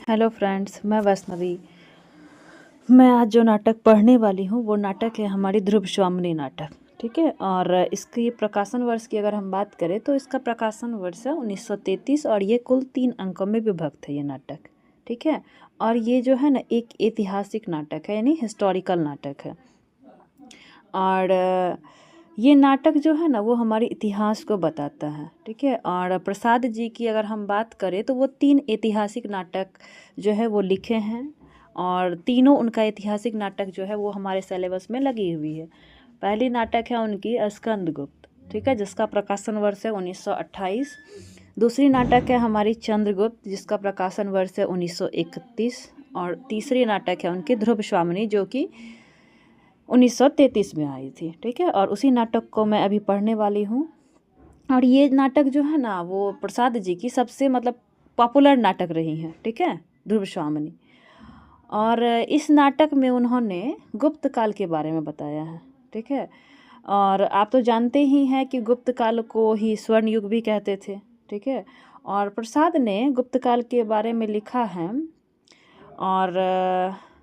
Hello friends, मैं वैष्णवी। मैं आज जो नाटक पढ़ने वाली हूँ वो नाटक है हमारी ध्रुवस्वामिनी नाटक। ठीक है। और इसकी प्रकाशन वर्ष की अगर हम बात करें तो इसका प्रकाशन वर्ष है 1933 और ये कुल 3 अंकों में विभक्त है ये नाटक। ठीक है। और ये जो है ना एक ऐतिहासिक नाटक है, यानी हिस्टोरिकल नाटक है। और ये नाटक जो है ना वो हमारे इतिहास को बताता है। ठीक है। और प्रसाद जी की अगर हम बात करें तो वो 3 ऐतिहासिक नाटक जो है वो लिखे हैं और तीनों उनका ऐतिहासिक नाटक जो है वो हमारे सिलेबस में लगी हुई है। पहली नाटक है उनकी स्कंदगुप्त। ठीक है, जिसका प्रकाशन वर्ष है 1928। दूसरी नाटक है हमारी चंद्रगुप्त, जिसका प्रकाशन वर्ष है 1931। और तीसरी नाटक है उनकी ध्रुवस्वामिनी, जो कि 1933 में आई थी। ठीक है। और उसी नाटक को मैं अभी पढ़ने वाली हूँ। और ये नाटक जो है ना वो प्रसाद जी की सबसे पॉपुलर नाटक रही है। ठीक है, ध्रुवस्वामिनी। और इस नाटक में उन्होंने गुप्त काल के बारे में बताया है। ठीक है। और आप तो जानते ही हैं कि गुप्त काल को ही स्वर्ण युग भी कहते थे। ठीक है। और प्रसाद ने गुप्त काल के बारे में लिखा है। और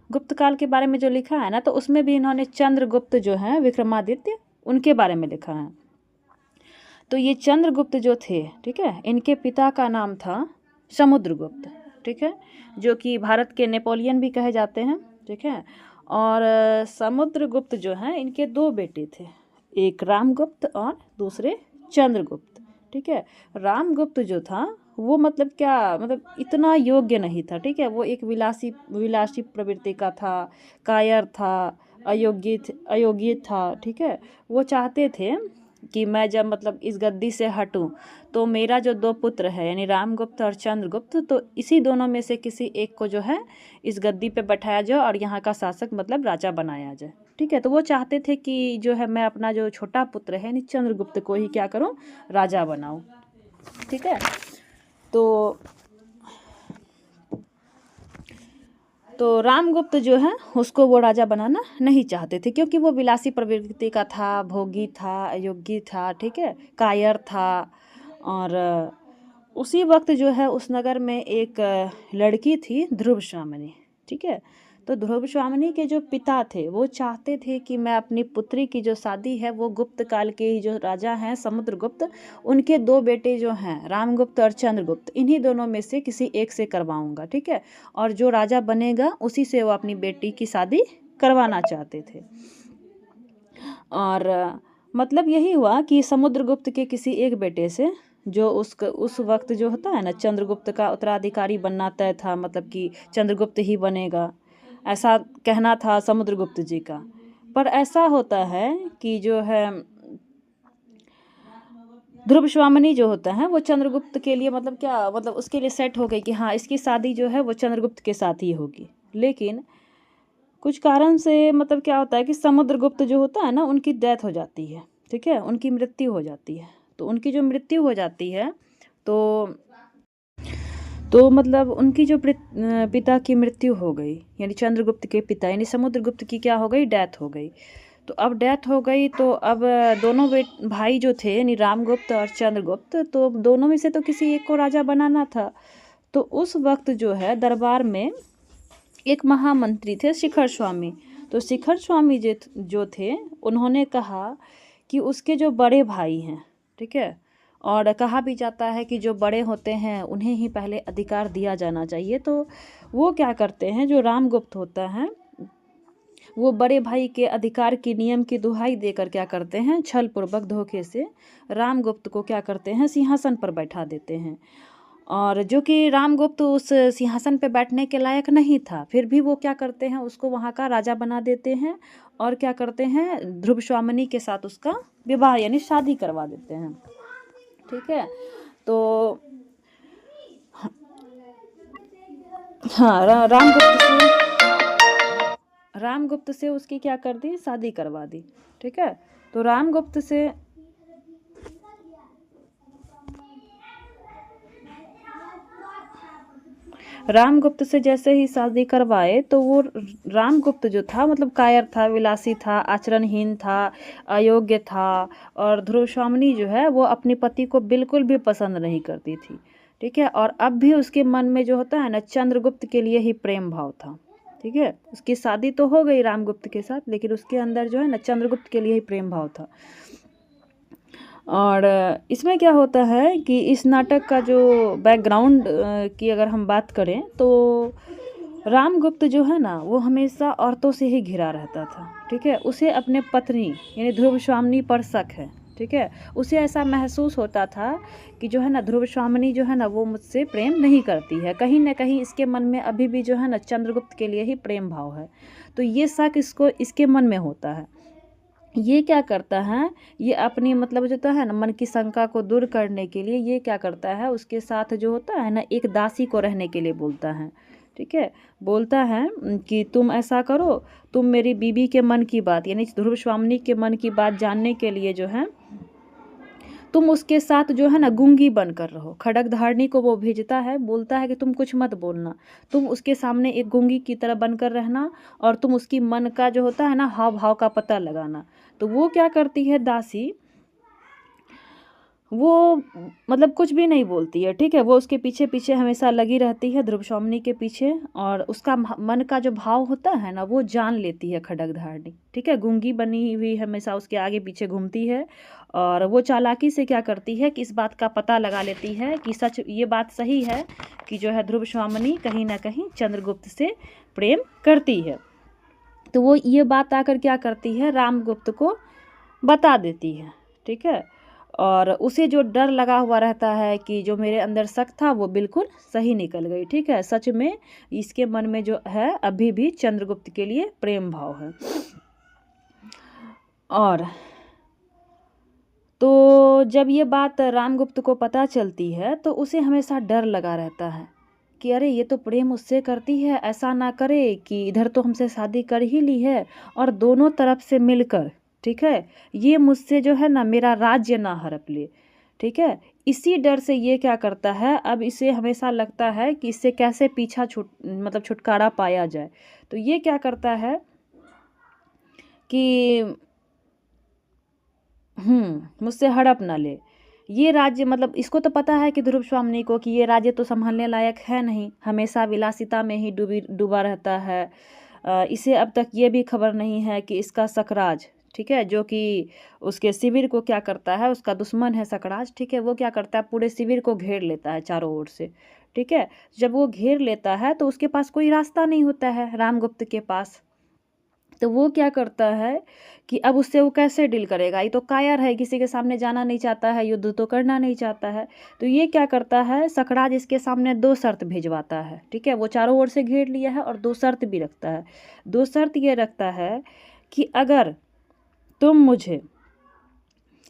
गुप्त काल के बारे में जो लिखा है ना तो उसमें भी इन्होंने चंद्रगुप्त जो हैं विक्रमादित्य, उनके बारे में लिखा है। तो ये चंद्रगुप्त जो थे, ठीक है, इनके पिता का नाम था समुद्रगुप्त। ठीक है, जो कि भारत के नेपोलियन भी कहे जाते हैं। ठीक है। और समुद्रगुप्त जो हैं इनके 2 बेटे थे, एक रामगुप्त और दूसरे चंद्रगुप्त। ठीक है। रामगुप्त जो था वो इतना योग्य नहीं था। ठीक है। वो एक विलासी प्रवृत्ति का था, कायर था, अयोग्य था। ठीक है। वो चाहते थे कि मैं जब इस गद्दी से हटूं तो मेरा जो 2 पुत्र है यानी रामगुप्त और चंद्रगुप्त, तो इसी दोनों में से किसी एक को जो है इस गद्दी पे बैठाया जाए और यहाँ का शासक राजा बनाया जाए। ठीक है। तो वो चाहते थे कि जो है मैं अपना जो छोटा पुत्र है यानी चंद्रगुप्त को ही क्या करूं, राजा बनाऊं। ठीक है। तो रामगुप्त जो है उसको वो राजा बनाना नहीं चाहते थे, क्योंकि वो विलासी प्रवृत्ति का था, भोगी था, अयोग्य था। ठीक है, कायर था। और उसी वक्त जो है उस नगर में एक लड़की थी, ध्रुवस्वामिनी। ठीक है। तो ध्रुवस्वामिनी के जो पिता थे वो चाहते थे कि मैं अपनी पुत्री की जो शादी है वो गुप्त काल के ही जो राजा हैं समुद्रगुप्त, उनके 2 बेटे जो हैं रामगुप्त और चंद्रगुप्त, इन्हीं दोनों में से किसी एक से करवाऊंगा। ठीक है। और जो राजा बनेगा उसी से वो अपनी बेटी की शादी करवाना चाहते थे। और यही हुआ कि समुद्रगुप्त के किसी एक बेटे से, जो उस वक्त जो होता है ना चंद्रगुप्त का उत्तराधिकारी बनना तय था, कि चंद्रगुप्त ही बनेगा, ऐसा कहना था समुद्रगुप्त जी का। पर ऐसा होता है कि जो है ध्रुवस्वामिनी जो होता है वो चंद्रगुप्त के लिए उसके लिए सेट हो गई कि हाँ इसकी शादी जो है वो चंद्रगुप्त के साथ ही होगी। लेकिन कुछ कारण से क्या होता है कि समुद्रगुप्त जो होता है ना उनकी डेथ हो जाती है। ठीक है, उनकी मृत्यु हो जाती है। तो उनकी जो मृत्यु हो जाती है तो उनकी जो पिता की मृत्यु हो गई, यानी चंद्रगुप्त के पिता यानी समुद्रगुप्त की क्या हो गई, डेथ हो गई। तो अब डेथ हो गई तो अब दोनों भाई जो थे यानी रामगुप्त और चंद्रगुप्त, तो दोनों में से तो किसी एक को राजा बनाना था। तो उस वक्त जो है दरबार में एक महामंत्री थे शिखर स्वामी। तो शिखर स्वामी जो थे उन्होंने कहा कि उसके जो बड़े भाई हैं, ठीक है, और कहा भी जाता है कि जो बड़े होते हैं उन्हें ही पहले अधिकार दिया जाना चाहिए। तो वो क्या करते हैं, जो रामगुप्त होता है वो बड़े भाई के अधिकार की नियम की दुहाई देकर क्या करते हैं, छल पूर्वक धोखे से रामगुप्त को क्या करते हैं, सिंहासन पर बैठा देते हैं। और जो कि रामगुप्त उस सिंहासन पे बैठने के लायक नहीं था, फिर भी वो क्या करते हैं, उसको वहाँ का राजा बना देते हैं और क्या करते हैं, ध्रुवस्वामिनी के साथ उसका विवाह यानी शादी करवा देते हैं। ठीक है। तो हाँ, रामगुप्त से उसकी क्या कर दी, शादी करवा दी। ठीक है। तो रामगुप्त से जैसे ही शादी करवाए तो वो रामगुप्त जो था कायर था, विलासी था, आचरणहीन था, अयोग्य था। और ध्रुवस्वामिनी जो है वो अपने पति को बिल्कुल भी पसंद नहीं करती थी। ठीक है। और अब भी उसके मन में जो होता है ना चंद्रगुप्त के लिए ही प्रेम भाव था, ठीक है। उसकी शादी तो हो गई रामगुप्त के साथ, लेकिन उसके अंदर जो है ना चंद्रगुप्त के लिए ही प्रेम भाव था। और इसमें क्या होता है कि इस नाटक का जो बैकग्राउंड की अगर हम बात करें तो रामगुप्त जो है ना वो हमेशा औरतों से ही घिरा रहता था, ठीक है। उसे अपने पत्नी यानी ध्रुवस्वामिनी पर शक है, ठीक है। उसे ऐसा महसूस होता था कि जो है ना ध्रुवस्वामिनी जो है ना वो मुझसे प्रेम नहीं करती है, कहीं ना कहीं इसके मन में अभी भी जो है ना चंद्रगुप्त के लिए ही प्रेम भाव है। तो ये शक इसके मन में होता है। ये क्या करता है, ये अपनी मतलब जो होता है ना मन की शंका को दूर करने के लिए ये क्या करता है, उसके साथ जो होता है ना एक दासी को रहने के लिए बोलता है, ठीक है। बोलता है कि तुम ऐसा करो, तुम मेरी बीबी के मन की बात यानी ध्रुवस्वामिनी के मन की बात जानने के लिए जो है तुम उसके साथ जो है ना गूंगी बनकर रहो। खड्गधारणी को वो भेजता है, बोलता है कि तुम कुछ मत बोलना, तुम उसके सामने एक गूंगी की तरह बनकर रहना और तुम उसकी मन का जो होता है ना हाव भाव का पता लगाना। तो वो क्या करती है दासी, वो मतलब कुछ भी नहीं बोलती है, ठीक है। वो उसके पीछे पीछे हमेशा लगी रहती है ध्रुवस्वामिनी के पीछे, और उसका मन का जो भाव होता है ना वो जान लेती है खड्गधारणी, ठीक है। गूंगी बनी हुई हमेशा उसके आगे पीछे घूमती है, और वो चालाकी से क्या करती है कि इस बात का पता लगा लेती है कि सच ये बात सही है कि जो है ध्रुवस्वामिनी कहीं ना कहीं चंद्रगुप्त से प्रेम करती है। तो वो ये बात आकर क्या करती है, रामगुप्त को बता देती है, ठीक है। और उसे जो डर लगा हुआ रहता है कि जो मेरे अंदर शक था वो बिल्कुल सही निकल गई, ठीक है। सच में इसके मन में जो है अभी भी चंद्रगुप्त के लिए प्रेम भाव है। और तो जब ये बात रामगुप्त को पता चलती है तो उसे हमेशा डर लगा रहता है कि अरे ये तो प्रेम उससे करती है, ऐसा ना करे कि इधर तो हमसे शादी कर ही ली है और दोनों तरफ से मिलकर, ठीक है, ये मुझसे जो है ना मेरा राज्य ना हड़प ले, ठीक है। इसी डर से ये क्या करता है, अब इसे हमेशा लगता है कि इससे कैसे पीछा छुटकारा पाया जाए। तो ये क्या करता है कि मुझसे हड़प ना ले ये राज्य, मतलब इसको तो पता है कि ध्रुवस्वामिनी को कि ये राज्य तो संभालने लायक है नहीं, हमेशा विलासिता में ही डूबा रहता है। इसे अब तक ये भी खबर नहीं है कि इसका सकराज, ठीक है, जो कि उसके शिविर को क्या करता है, उसका दुश्मन है सकराज, ठीक है। वो क्या करता है पूरे शिविर को घेर लेता है चारों ओर से, ठीक है। जब वो घेर लेता है तो उसके पास कोई रास्ता नहीं होता है रामगुप्त के पास। तो वो क्या करता है कि अब उससे वो कैसे डील करेगा, ये तो कायर है, किसी के सामने जाना नहीं चाहता है, युद्ध तो करना नहीं चाहता है। तो ये क्या करता है, सकराज इसके सामने 2 शर्त भिजवाता है, ठीक है। वो चारों ओर से घेर लिया है और 2 शर्त भी रखता है। 2 शर्त ये रखता है कि अगर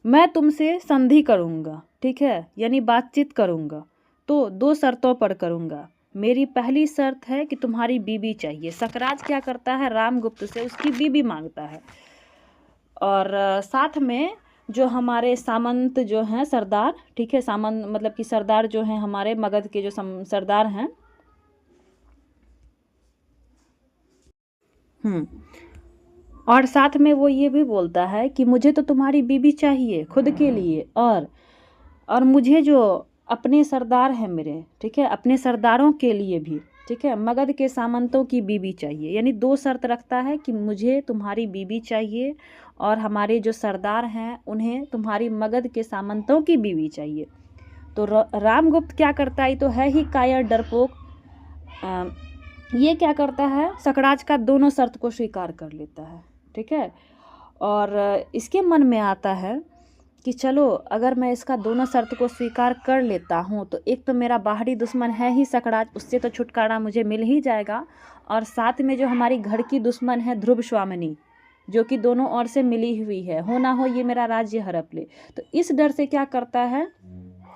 मैं तुमसे संधि करूँगा, ठीक है, यानी बातचीत करूँगा, तो 2 शर्तों पर करूँगा। मेरी पहली शर्त है कि तुम्हारी बीबी चाहिए। सकराज क्या करता है, रामगुप्त से उसकी बीबी मांगता है। और साथ में जो हमारे सामंत जो हैं सरदार, ठीक है, सामंत मतलब कि सरदार जो हैं हमारे मगध के जो सरदार हैं, और साथ में वो ये भी बोलता है कि मुझे तो तुम्हारी बीबी चाहिए खुद के लिए, और मुझे जो अपने सरदार हैं मेरे, ठीक है, अपने सरदारों के लिए भी, ठीक है, मगध के सामंतों की बीबी चाहिए। यानी 2 शर्त रखता है कि मुझे तुम्हारी बीबी चाहिए और हमारे जो सरदार हैं उन्हें तुम्हारी मगध के सामंतों की बीबी चाहिए। तो रामगुप्त क्या करता है, ये तो है ही कायर डरपोक, ये क्या करता है, सकराज का दोनों शर्त को स्वीकार कर लेता है, ठीक है। और इसके मन में आता है कि चलो अगर मैं इसका दोनों शर्त को स्वीकार कर लेता हूँ तो एक तो मेरा बाहरी दुश्मन है ही सकराज, उससे तो छुटकारा मुझे मिल ही जाएगा, और साथ में जो हमारी घर की दुश्मन है ध्रुवस्वामिनी, जो कि दोनों ओर से मिली हुई है, हो ना हो ये मेरा राज्य हड़प ले। तो इस डर से क्या करता है,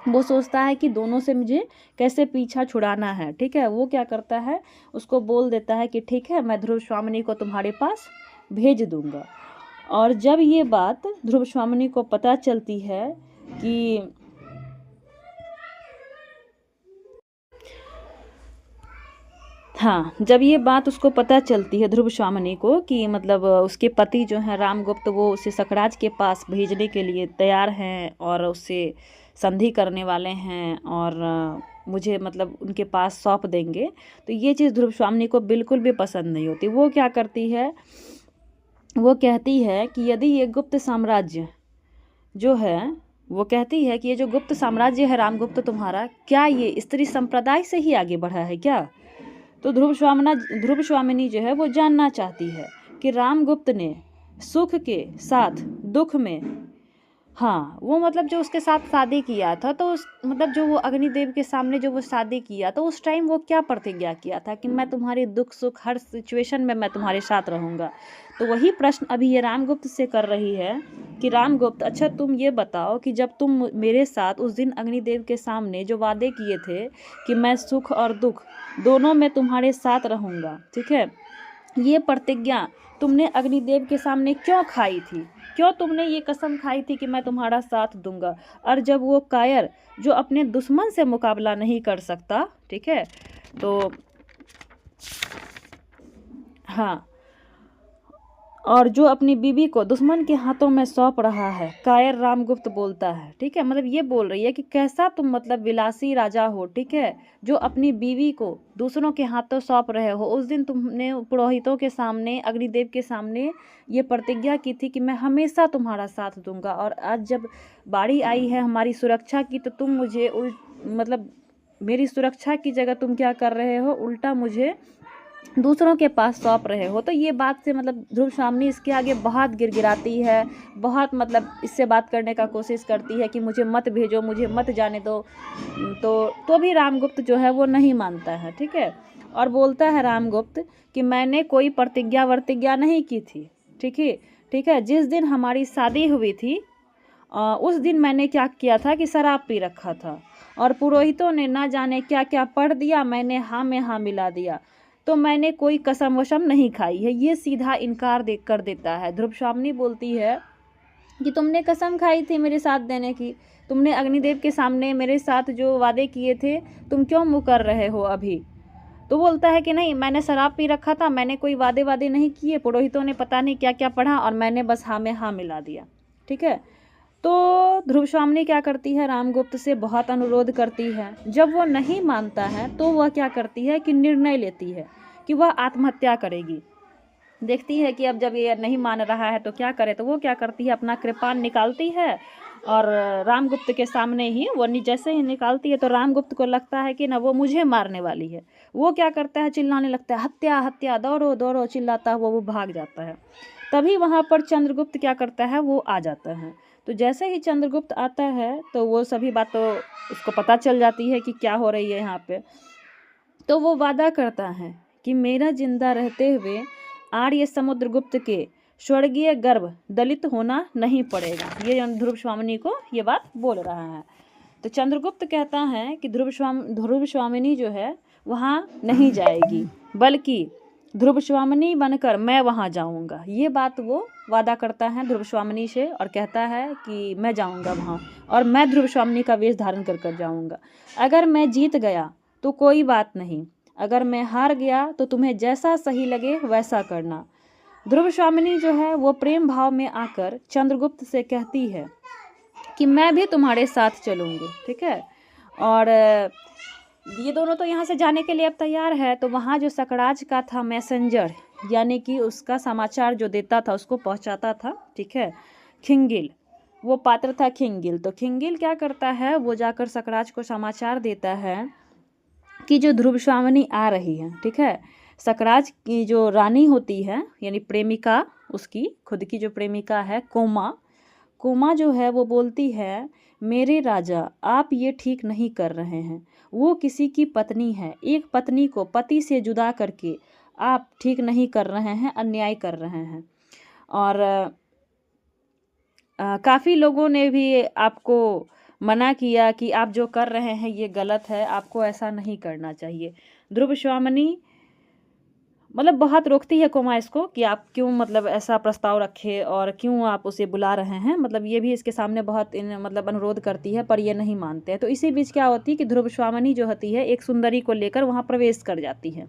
वो सोचता है कि दोनों से मुझे कैसे पीछा छुड़ाना है, ठीक है। वो क्या करता है, उसको बोल देता है कि ठीक है मैं ध्रुवस्वामिनी को तुम्हारे पास भेज दूंगा। और जब ये बात ध्रुवस्वामिनी को पता चलती है कि जब ये बात उसको पता चलती है ध्रुवस्वामिनी को कि मतलब उसके पति जो हैं रामगुप्त वो उसे सकराज के पास भेजने के लिए तैयार हैं और उससे संधि करने वाले हैं, और मुझे मतलब उनके पास सौंप देंगे। तो ये चीज़ ध्रुवस्वामिनी को बिल्कुल भी पसंद नहीं होती। वो क्या करती है, वो कहती है कि यदि ये गुप्त साम्राज्य जो है, वो कहती है कि ये जो गुप्त साम्राज्य है रामगुप्त तुम्हारा, क्या ये स्त्री संप्रदाय से ही आगे बढ़ा है क्या? तो ध्रुवस्वामिनी जो है वो जानना चाहती है कि रामगुप्त ने सुख के साथ दुख में, हाँ वो मतलब जो उसके साथ शादी किया था, तो उस मतलब जो वो अग्निदेव के सामने जो वो शादी किया तो उस टाइम वो क्या प्रतिज्ञा किया था कि मैं तुम्हारे दुख सुख हर सिचुएशन में मैं तुम्हारे साथ रहूँगा। तो वही प्रश्न अभी ये रामगुप्त से कर रही है कि रामगुप्त, अच्छा तुम ये बताओ कि जब तुम मेरे साथ उस दिन अग्निदेव के सामने जो वादे किए थे कि मैं सुख और दुख दोनों में तुम्हारे साथ रहूँगा, ठीक है, ये प्रतिज्ञा तुमने अग्निदेव के सामने क्यों खाई थी? क्यों तुमने ये कसम खाई थी कि मैं तुम्हारा साथ दूंगा? और जब वो कायर जो अपने दुश्मन से मुकाबला नहीं कर सकता, ठीक है, तो हाँ, और जो अपनी बीवी को दुश्मन के हाथों में सौंप रहा है, कायर रामगुप्त बोलता है, ठीक है, मतलब ये बोल रही है कि कैसा तुम मतलब विलासी राजा हो, ठीक है, जो अपनी बीवी को दूसरों के हाथों सौंप रहे हो। उस दिन तुमने पुरोहितों के सामने, अग्निदेव के सामने ये प्रतिज्ञा की थी कि मैं हमेशा तुम्हारा साथ दूंगा, और आज जब बारी आई है हमारी सुरक्षा की तो तुम मुझे मतलब मेरी सुरक्षा की जगह तुम क्या कर रहे हो, उल्टा मुझे दूसरों के पास सौंप रहे हो। तो ये बात से मतलब ध्रुवस्वामिनी इसके आगे बहुत गिड़गिड़ाती है, बहुत मतलब इससे बात करने का कोशिश करती है कि मुझे मत भेजो, मुझे मत जाने दो। तो भी रामगुप्त जो है वो नहीं मानता है, ठीक है, और बोलता है रामगुप्त कि मैंने कोई प्रतिज्ञा नहीं की थी, ठीक है, जिस दिन हमारी शादी हुई थी उस दिन मैंने क्या किया था कि शराब पी रखा था, और पुरोहितों ने ना जाने क्या क्या पढ़ दिया, मैंने हाँ में हाँ मिला दिया, तो मैंने कोई कसम वशम नहीं खाई है। ये सीधा इनकार कर देता है। ध्रुवस्वामिनी बोलती है कि तुमने कसम खाई थी मेरे साथ देने की, तुमने अग्निदेव के सामने मेरे साथ जो वादे किए थे, तुम क्यों मुकर रहे हो अभी? तो बोलता है कि नहीं, मैंने शराब पी रखा था, मैंने कोई वादे नहीं किए, पुरोहितों ने पता नहीं क्या क्या पढ़ा और मैंने बस हाँ में हाँ मिला दिया, ठीक है। तो ध्रुवस्वामिनी क्या करती है, रामगुप्त से बहुत अनुरोध करती है। जब वो नहीं मानता है तो वह क्या करती है कि निर्णय लेती है कि वह आत्महत्या करेगी। देखती है कि अब जब ये नहीं मान रहा है तो क्या करे, तो वो क्या करती है, अपना कृपाण निकालती है और रामगुप्त के सामने ही वो जैसे ही निकालती है तो रामगुप्त को लगता है कि ना वो मुझे मारने वाली है। वो क्या करता है, चिल्लाने लगता है, हत्या हत्या, दौड़ो दौड़ो, चिल्लाता है वो भाग जाता है। तभी वहाँ पर चंद्रगुप्त क्या करता है, वो आ जाता है। तो जैसे ही चंद्रगुप्त आता है तो वो सभी बातों उसको पता चल जाती है कि क्या हो रही है यहाँ पे। तो वो वादा करता है कि मेरा जिंदा रहते हुए आर्य समुद्रगुप्त के स्वर्गीय गर्भ दलित होना नहीं पड़ेगा। ये ध्रुवस्वामिनी को ये बात बोल रहा है। तो चंद्रगुप्त कहता है कि ध्रुवस्वामिनी जो है वहाँ नहीं जाएगी, बल्कि ध्रुवस्वामिनी बनकर मैं वहाँ जाऊँगा। ये बात वो वादा करता है ध्रुवस्वामिनी से और कहता है कि मैं जाऊँगा वहाँ, और मैं ध्रुवस्वामिनी का वेश धारण कर जाऊँगा। अगर मैं जीत गया तो कोई बात नहीं, अगर मैं हार गया तो तुम्हें जैसा सही लगे वैसा करना। ध्रुवस्वामिनी जो है वो प्रेम भाव में आकर चंद्रगुप्त से कहती है कि मैं भी तुम्हारे साथ चलूँगी, ठीक है। और ये दोनों तो यहाँ से जाने के लिए अब तैयार है। तो वहाँ जो सकराज का था मैसेंजर, यानी कि उसका समाचार जो देता था, उसको पहुँचाता था, ठीक है, खिंगिल, वो पात्र था खिंगिल। तो खिंगिल क्या करता है, वो जाकर सकराज को समाचार देता है कि जो ध्रुवस्वामिनी आ रही है, ठीक है। सकराज की जो रानी होती है, यानी प्रेमिका, उसकी खुद की जो प्रेमिका है कोमा जो है वो बोलती है, मेरे राजा आप ये ठीक नहीं कर रहे हैं, वो किसी की पत्नी है, एक पत्नी को पति से जुदा करके आप ठीक नहीं कर रहे हैं, अन्याय कर रहे हैं। और काफ़ी लोगों ने भी आपको मना किया कि आप जो कर रहे हैं ये गलत है, आपको ऐसा नहीं करना चाहिए। ध्रुवस्वामिनी मतलब बहुत रोकती है कोमा इसको कि आप क्यों मतलब ऐसा प्रस्ताव रखे और क्यों आप उसे बुला रहे हैं, मतलब ये भी इसके सामने बहुत मतलब अनुरोध करती है, पर ये नहीं मानते हैं। तो इसी बीच क्या होती है कि ध्रुवस्वामिनी जो होती है एक सुंदरी को लेकर वहाँ प्रवेश कर जाती है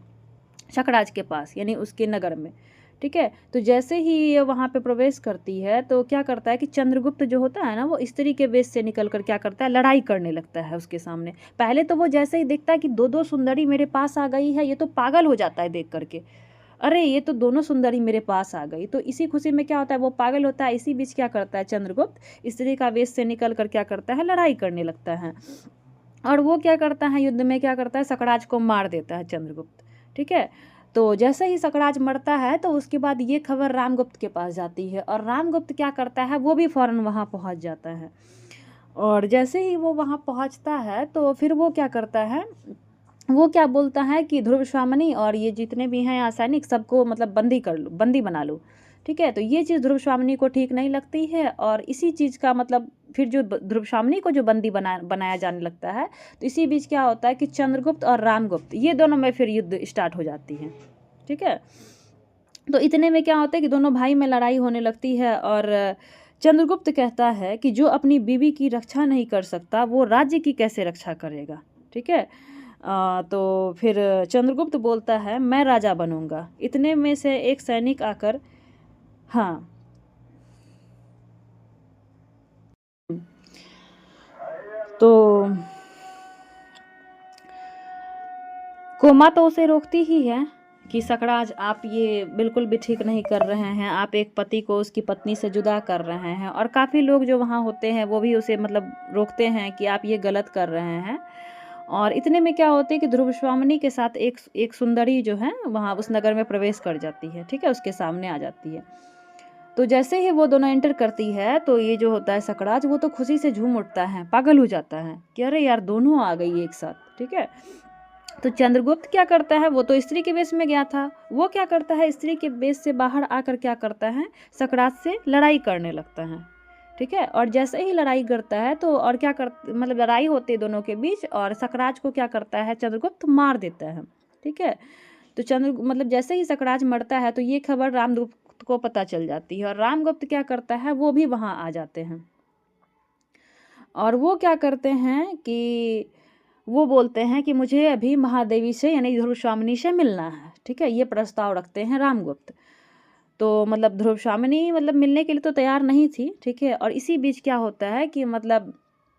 सकराज के पास, यानी उसके नगर में, ठीक है। तो जैसे ही ये वहाँ पे प्रवेश करती है तो क्या करता है कि चंद्रगुप्त जो होता है ना, वो स्त्री के वेश से निकल कर क्या करता है, लड़ाई करने लगता है उसके सामने। पहले तो वो जैसे ही देखता है कि दो दो सुंदरी मेरे पास आ गई है, ये तो पागल हो जाता है देख करके, अरे ये तो दोनों सुंदरी मेरे पास आ गई। तो इसी खुशी में क्या होता है, वो पागल होता है। इसी बीच क्या करता है चंद्रगुप्त, स्त्री का वेश से निकल कर क्या करता है, लड़ाई करने लगता है। और वो क्या करता है, युद्ध में क्या करता है, सकराज को मार देता है चंद्रगुप्त। ठीक है। तो जैसे ही सकराज मरता है तो उसके बाद ये खबर रामगुप्त के पास जाती है, और रामगुप्त क्या करता है, वो भी फ़ौरन वहाँ पहुँच जाता है। और जैसे ही वो वहाँ पहुँचता है तो फिर वो क्या करता है, वो क्या बोलता है कि ध्रुवश्वामिनी और ये जितने भी हैं यहाँ सैनिक, सबको मतलब बंदी कर लो, बंदी बना लो। ठीक है। तो ये चीज़ ध्रुवश्वामिनी को ठीक नहीं लगती है, और इसी चीज़ का मतलब फिर जो ध्रुवश्वामिनी को जो बंदी बनाया जाने लगता है, तो इसी बीच क्या होता है कि चंद्रगुप्त और रामगुप्त ये दोनों में फिर युद्ध स्टार्ट हो जाती है। ठीक है। तो इतने में क्या होता है कि दोनों भाई में लड़ाई होने लगती है, और चंद्रगुप्त कहता है कि जो अपनी बीवी की रक्षा नहीं कर सकता वो राज्य की कैसे रक्षा करेगा। ठीक है। तो फिर चंद्रगुप्त बोलता है मैं राजा बनूंगा। इतने में से एक सैनिक आकर, हाँ, तो कोमा तो उसे रोकती ही है कि सकराज आप ये बिल्कुल भी ठीक नहीं कर रहे हैं, आप एक पति को उसकी पत्नी से जुदा कर रहे हैं। और काफ़ी लोग जो वहाँ होते हैं वो भी उसे मतलब रोकते हैं कि आप ये गलत कर रहे हैं। और इतने में क्या होता है कि ध्रुवश्वामिनी के साथ एक सुंदरी जो है वहाँ उस नगर में प्रवेश कर जाती है। ठीक है, उसके सामने आ जाती है। तो जैसे ही वो दोनों एंटर करती है तो ये जो होता है सकराज, वो तो खुशी से झूम उठता है, पागल हो जाता है कि अरे यार दोनों आ गई एक साथ। ठीक है। तो चंद्रगुप्त क्या करता है, वो तो स्त्री के वेश में गया था, वो क्या करता है, स्त्री के वेश से बाहर आकर क्या करता है, सकराज से लड़ाई करने लगता है। ठीक है। और जैसे ही लड़ाई करता है तो और क्या कर मतलब लड़ाई होती है दोनों के बीच, और सकराज को क्या करता है, चंद्रगुप्त मार देता है। ठीक है। तो मतलब जैसे ही सकराज मरता है तो ये खबर रामगुप्त को पता चल जाती है, और रामगुप्त क्या करता है, वो भी वहाँ आ जाते हैं। और वो क्या करते हैं कि वो बोलते हैं कि मुझे अभी महादेवी से यानी ध्रुवश्वामिनी से मिलना है। ठीक है। ये प्रस्ताव रखते हैं रामगुप्त। तो मतलब ध्रुवश्वामिनी मतलब मिलने के लिए तो तैयार नहीं थी। ठीक है। और इसी बीच क्या होता है कि मतलब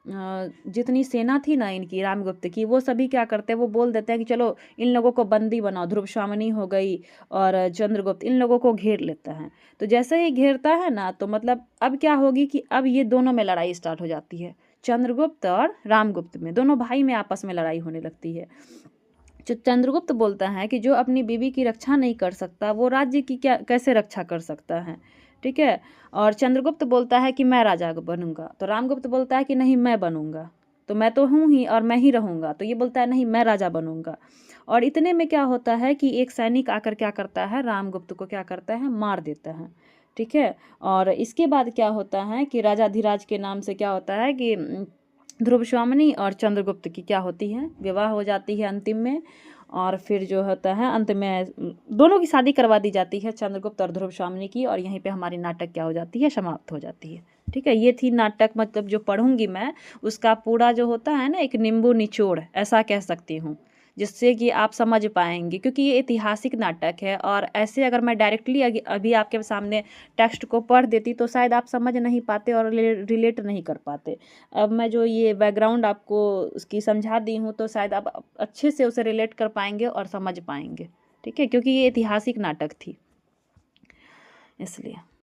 जितनी सेना थी ना इनकी, रामगुप्त की, वो सभी क्या करते हैं, वो बोल देते हैं कि चलो इन लोगों को बंदी बनाओ। ध्रुवश्वामिनी हो गई और चंद्रगुप्त, इन लोगों को घेर लेता है। तो जैसे ही घेरता है ना, तो मतलब अब क्या होगी कि अब ये दोनों में लड़ाई स्टार्ट हो जाती है, चंद्रगुप्त और रामगुप्त में, दोनों भाई में आपस में लड़ाई होने लगती है। चंद्रगुप्त बोलता है कि जो अपनी बीवी की रक्षा नहीं कर सकता वो राज्य की क्या कैसे रक्षा कर सकता है। ठीक है। और चंद्रगुप्त बोलता है कि मैं राजा बनूंगा, तो रामगुप्त बोलता है कि नहीं मैं बनूंगा, तो मैं तो हूँ ही और मैं ही रहूंगा। तो ये बोलता है नहीं मैं राजा बनूंगा। और इतने में क्या होता है कि एक सैनिक आकर क्या करता है, रामगुप्त को क्या करता है, मार देता है। ठीक है। और इसके बाद क्या होता है कि राजा धीराज के नाम से क्या होता है कि ध्रुवश्वामिनी और चंद्रगुप्त की क्या होती है, विवाह हो जाती है अंतिम में। और फिर जो होता है अंत में दोनों की शादी करवा दी जाती है, चंद्रगुप्त और ध्रुवश्वामिनी की। और यहीं पे हमारी नाटक क्या हो जाती है, समाप्त हो जाती है। ठीक है। ये थी नाटक, मतलब जो पढ़ूंगी मैं उसका पूरा जो होता है ना, एक नींबू निचोड़ ऐसा कह सकती हूँ, जिससे कि आप समझ पाएंगे, क्योंकि ये ऐतिहासिक नाटक है। और ऐसे अगर मैं डायरेक्टली अभी आपके सामने टेक्स्ट को पढ़ देती तो शायद आप समझ नहीं पाते और रिलेट नहीं कर पाते। अब मैं जो ये बैकग्राउंड आपको उसकी समझा दी हूँ तो शायद आप अच्छे से उसे रिलेट कर पाएंगे और समझ पाएंगे। ठीक है, क्योंकि ये ऐतिहासिक नाटक थी इसलिए।